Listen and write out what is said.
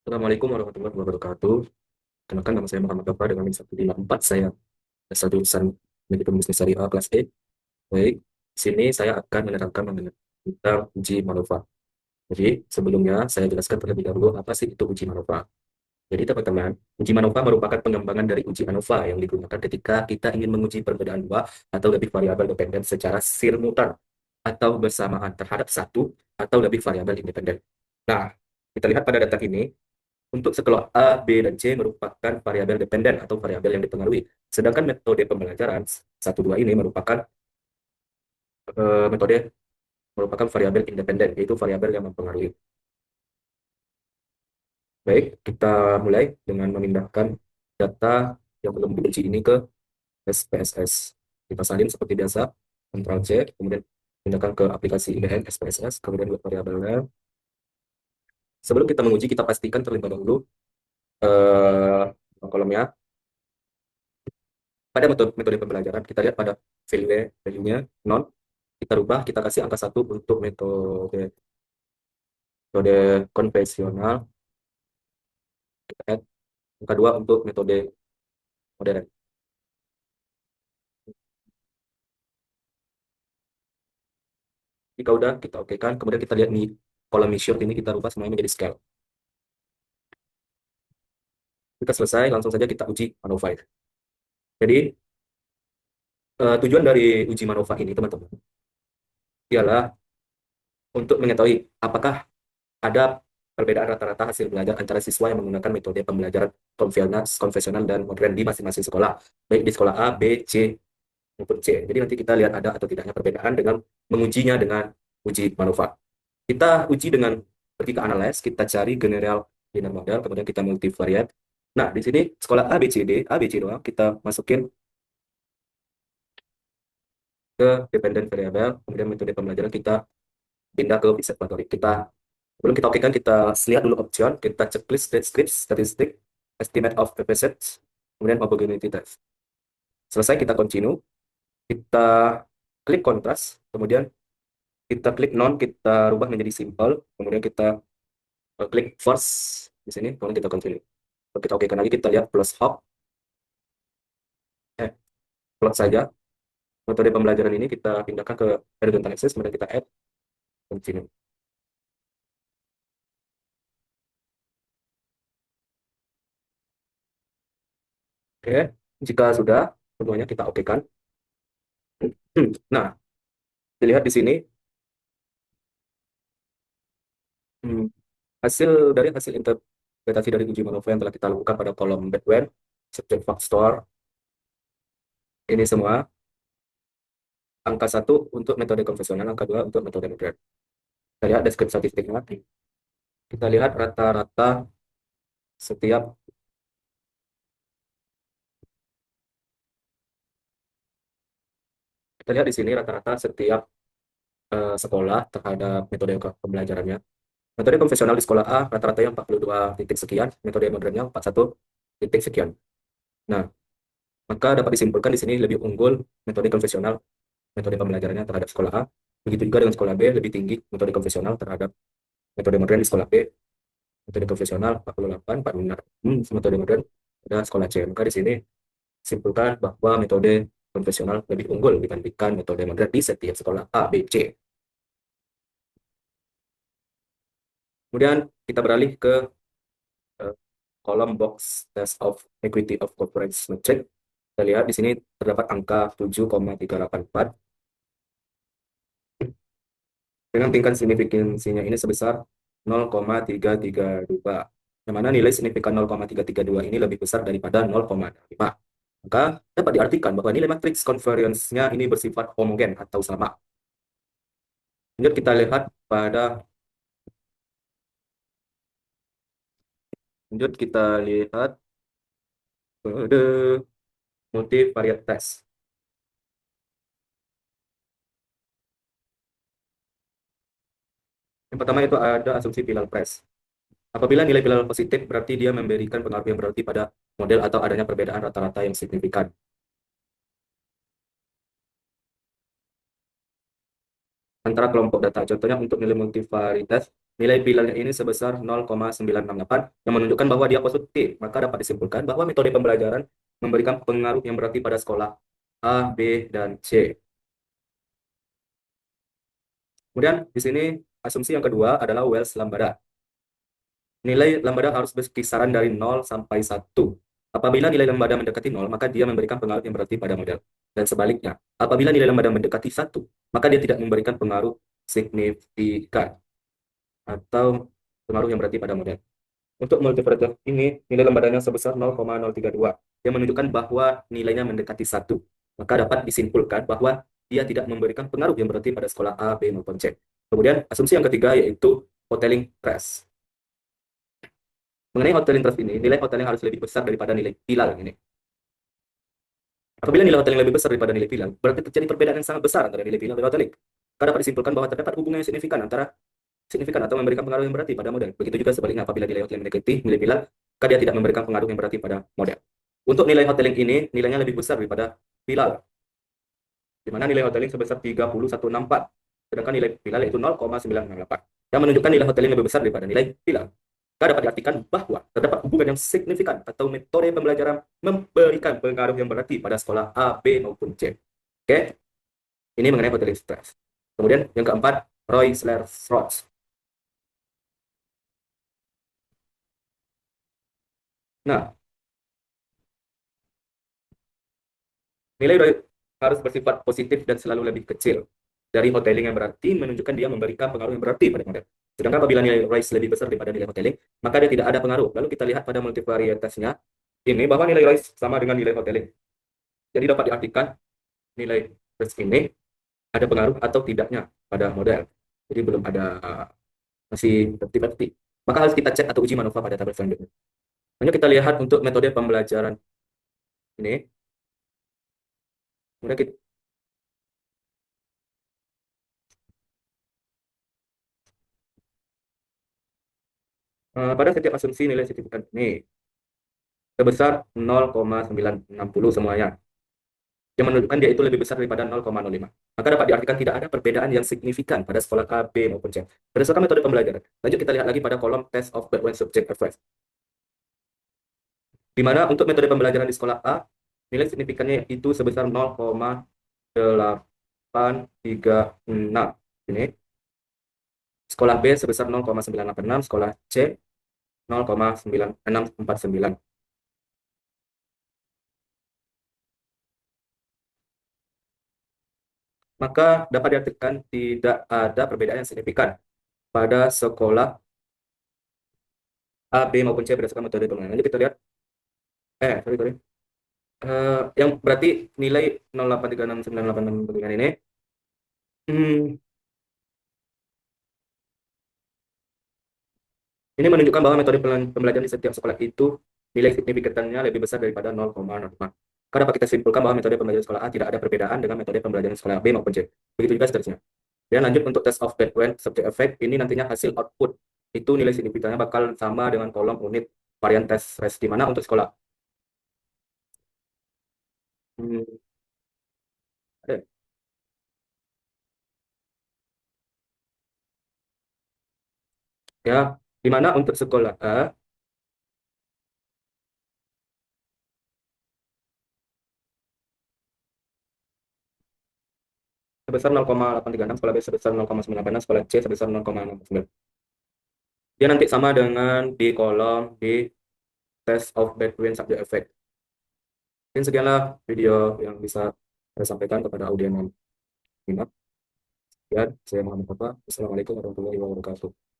Assalamualaikum warahmatullahi wabarakatuh. Kenalkan nama saya Muhammad Gafar dengan NIM 154. Saya asal jurusan Manajemen Bisnis Syariah kelas E. Baik, di sini saya akan menerangkan mengenai tentang uji manufak. Jadi, sebelumnya saya jelaskan terlebih dahulu apa sih itu uji manufak. Jadi, teman-teman, uji manufak merupakan pengembangan dari uji ANOVA yang digunakan ketika kita ingin menguji perbedaan dua atau lebih variabel dependen secara simultan atau bersamaan terhadap satu atau lebih variabel independen. Nah, kita lihat pada data ini, untuk sekelompok A, B, dan C merupakan variabel dependen atau variabel yang dipengaruhi. Sedangkan metode pembelajaran 1, 2 ini metode merupakan variabel independen, yaitu variabel yang mempengaruhi. Baik, kita mulai dengan memindahkan data yang belum diuji ini ke SPSS. Kita salin seperti biasa, Ctrl C, kemudian pindahkan ke aplikasi IDN SPSS, kemudian buat variabelnya. Sebelum kita menguji, kita pastikan terlebih dahulu eh, kolomnya. Pada metode pembelajaran, kita lihat pada value-nya non, kita rubah, kita kasih angka 1 untuk metode konvensional, kita add angka 2 untuk metode modern. Jika udah, kita oke kan, kemudian kita lihat nih, kolom measure ini kita rubah semuanya menjadi scale. Kita selesai, langsung saja kita uji ANOVA. Jadi, tujuan dari uji MANOVA ini, teman-teman, ialah untuk mengetahui apakah ada perbedaan rata-rata hasil belajar antara siswa yang menggunakan metode pembelajaran konvensional dan modern di masing-masing sekolah, baik di sekolah A, B, C, maupun C. Jadi nanti kita lihat ada atau tidaknya perbedaan dengan mengujinya dengan uji MANOVA. Kita uji dengan pergi ke analyze, kita cari general linear model, kemudian kita multivariate. Nah, di sini sekolah A, B, C, D, A, B, C doang, kita masukin ke dependent variable, kemudian metode pembelajaran kita pindah ke observatory. Sebelum kita okekan, kita lihat dulu option, kita checklist script, statistik, estimate of PPZ, kemudian homogeneity test. Selesai, kita continue, kita klik kontras, kemudian kita klik non, kita rubah menjadi simple, kemudian kita klik force di sini, kemudian kita continue. Kalau kita okekan lagi, kita lihat plus hop, plot saja. Metode pembelajaran ini kita pindahkan ke horizontal axis, kemudian kita add, continue. Oke, jika sudah, semuanya kita okekan. Nah, dilihat di sini, hmm, hasil interpretasi dari uji MANOVA yang telah kita lakukan pada kolom backend, subject factor, ini semua, angka 1 untuk metode konvensional, angka 2 untuk metode modern. Kita lihat deskripsi statistiknya, kita lihat rata-rata setiap, kita lihat di sini rata-rata setiap sekolah terhadap metode pembelajarannya. Metode konvensional di sekolah A rata-rata yang 42 titik sekian, metode modernnya 41 titik sekian. Nah, maka dapat disimpulkan di sini lebih unggul metode konvensional, metode pembelajarannya terhadap sekolah A. Begitu juga dengan sekolah B, lebih tinggi metode konvensional terhadap metode modern di sekolah B. Metode konvensional 48, 46, metode modern ada sekolah C. Maka di sini simpulkan bahwa metode konvensional lebih unggul dibandingkan metode modern di setiap sekolah A, B, C. Kemudian kita beralih ke eh, kolom box test of equity of corporate metric. Kita lihat di sini terdapat angka 7,384 dengan tingkat signifikansinya ini sebesar 0,332. Yang mana nilai signifikan 0,332 ini lebih besar daripada 0,5. Maka dapat diartikan bahwa nilai matriks convergence-nya ini bersifat homogen atau sama. Lanjut kita lihat pada lanjut kita lihat pada multivariate test. Yang pertama itu ada asumsi Pilal Press. Apabila nilai Pilal positif, berarti dia memberikan pengaruh yang berarti pada model atau adanya perbedaan rata-rata yang signifikan. Antara kelompok data. Contohnya untuk nilai multivariate test, Nilai pilarnya ini sebesar 0,968 yang menunjukkan bahwa dia positif. Maka dapat disimpulkan bahwa metode pembelajaran memberikan pengaruh yang berarti pada sekolah A, B, dan C. Kemudian di sini asumsi yang kedua adalah Wells Lambda. Nilai lambda harus berkisaran dari 0 sampai 1. Apabila nilai lambda mendekati 0, maka dia memberikan pengaruh yang berarti pada model. Dan sebaliknya, apabila nilai lambda mendekati 1, maka dia tidak memberikan pengaruh signifikan atau pengaruh yang berarti pada model. Untuk multiplier ini, nilai lambdanya sebesar 0,032, yang menunjukkan bahwa nilainya mendekati 1. Maka dapat disimpulkan bahwa dia tidak memberikan pengaruh yang berarti pada sekolah A, B, maupun C. Kemudian, asumsi yang ketiga yaitu hoteling stress. Mengenai hotel interest ini, nilai hotel yang harus lebih besar daripada nilai pilar ini. Apabila nilai hotel yang lebih besar daripada nilai pilar, berarti terjadi perbedaan yang sangat besar antara nilai pilar dan hoteling. Maka dapat disimpulkan bahwa terdapat hubungan yang signifikan atau memberikan pengaruh yang berarti pada model. Begitu juga sebaliknya apabila nilai hotel yang mendekati nilai pilar, maka dia tidak memberikan pengaruh yang berarti pada model. Untuk nilai hoteling ini, nilainya lebih besar daripada pilar, di mana nilai hoteling sebesar 30,164, sedangkan nilai pilar yaitu 0,968, yang menunjukkan nilai hoteling lebih besar daripada nilai pilar. Maka dapat diartikan bahwa terdapat hubungan yang signifikan atau metode pembelajaran memberikan pengaruh yang berarti pada sekolah A, B, maupun C. Oke, ini mengenai hoteling stress. Kemudian yang keempat, Roy-Slers-Roth. Nah, nilai Roy harus bersifat positif dan selalu lebih kecil dari hoteling yang berarti menunjukkan dia memberikan pengaruh yang berarti pada model. Sedangkan apabila nilai Roy lebih besar daripada nilai hoteling, maka dia tidak ada pengaruh. Lalu kita lihat pada multivariatasnya ini bahwa nilai Roy sama dengan nilai hoteling. Jadi dapat diartikan nilai Roy ini ada pengaruh atau tidaknya pada model. Jadi belum ada, masih bukti-bukti. Maka harus kita cek atau uji manuver pada tabel selanjutnya. Hanya kita lihat untuk metode pembelajaran ini. Kemudian kita, pada setiap asumsi nilai signifikan ini sebesar 0,960 semuanya, yang menunjukkan dia itu lebih besar daripada 0,05. Maka dapat diartikan tidak ada perbedaan yang signifikan pada sekolah A, B, maupun C. Berdasarkan metode pembelajaran. Lanjut kita lihat lagi pada kolom test of Baldwin Subject Effect. Di mana untuk metode pembelajaran di sekolah A, nilai signifikannya itu sebesar 0,836. Ini. Sekolah B sebesar 0,986, sekolah C 0,9649. Maka dapat diartikan tidak ada perbedaan yang signifikan pada sekolah A, B, maupun C berdasarkan metode pembelajaran. Lanjut kita lihat, sorry. Yang berarti nilai 0,836,986 ini, hmm, ini menunjukkan bahwa metode pembelajaran di setiap sekolah itu nilai signifikannya lebih besar daripada 0,05. Maka dapat kita simpulkan bahwa metode pembelajaran sekolah A tidak ada perbedaan dengan metode pembelajaran sekolah B maupun C. Begitu juga seterusnya. Dan lanjut untuk test of Baldwin subject effect, ini nantinya hasil output. Itu nilai signifikannya bakal sama dengan kolom unit varian test rest, di mana untuk sekolah. Hmm, ada. Ya, di mana untuk sekolah A sebesar 0,836, sekolah B sebesar 0,986, sekolah C sebesar 0,69. Dia nanti sama dengan di kolom di test of Baldwin subject effect. Mungkin sekianlah video yang bisa saya sampaikan kepada audiens yang minat. Ya, saya Muhammad Fafa. Assalamualaikum warahmatullahi wabarakatuh.